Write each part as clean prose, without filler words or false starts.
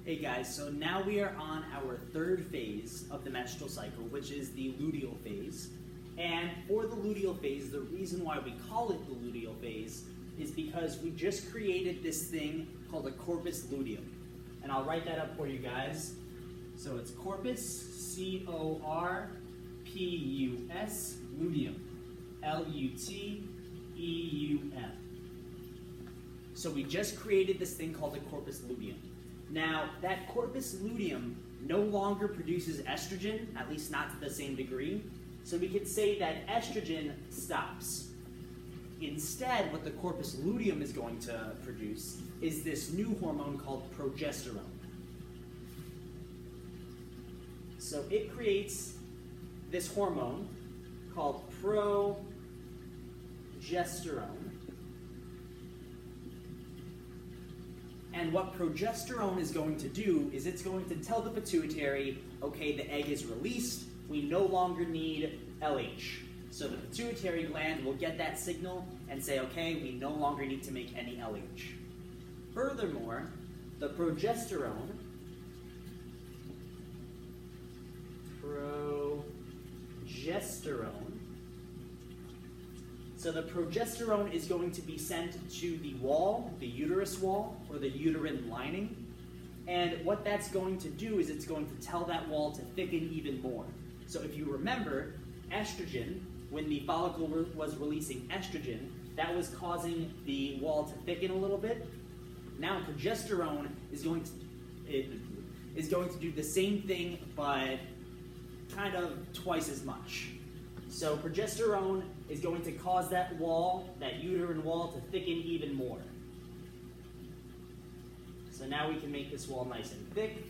Hey guys, so now we are on our third phase of the menstrual cycle, which is the luteal phase. And for the luteal phase, the reason why we call it the luteal phase is because we just created this thing called a corpus luteum. And I'll write that up for you guys. So it's corpus, C-O-R-P-U-S, luteum, L-U-T-E-U-M. So we just created this thing called a corpus luteum. Now, that corpus luteum no longer produces estrogen, at least not to the same degree, so we could say that estrogen stops. Instead, what the corpus luteum is going to produce is this new hormone called progesterone. So it creates this hormone called progesterone. And what progesterone is going to do is it's going to tell the pituitary, okay, the egg is released, we no longer need LH. So the pituitary gland will get that signal and say, okay, we no longer need to make any LH. Furthermore, the progesterone So the progesterone is going to be sent to the wall, the uterus wall, or the uterine lining. And what that's going to do is it's going to tell that wall to thicken even more. So if you remember, estrogen, when the follicle was releasing estrogen, that was causing the wall to thicken a little bit. Now progesterone is going to do the same thing, but kind of twice as much. So progesterone is going to cause that wall, that uterine wall, to thicken even more. So now we can make this wall nice and thick.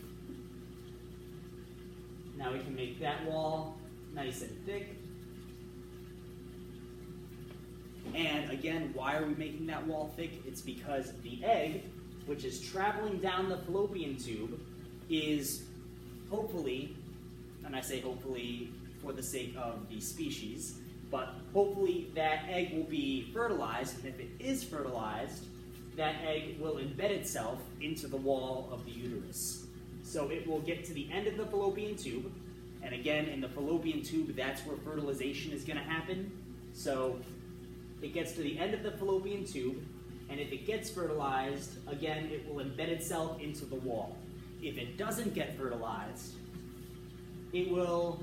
Now we can make that wall nice and thick. And again, why are we making that wall thick? It's because the egg, which is traveling down the fallopian tube, is hopefully, and I say hopefully for the sake of the species, but hopefully that egg will be fertilized, and if it is fertilized, that egg will embed itself into the wall of the uterus. So it will get to the end of the fallopian tube, and again, in the fallopian tube, that's where fertilization is going to happen. So it gets to the end of the fallopian tube, and if it gets fertilized, again, it will embed itself into the wall. If it doesn't get fertilized, it will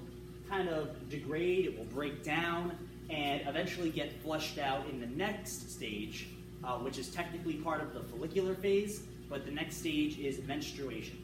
kind of degrade, it will break down, and eventually get flushed out in the next stage, which is technically part of the follicular phase, but the next stage is menstruation.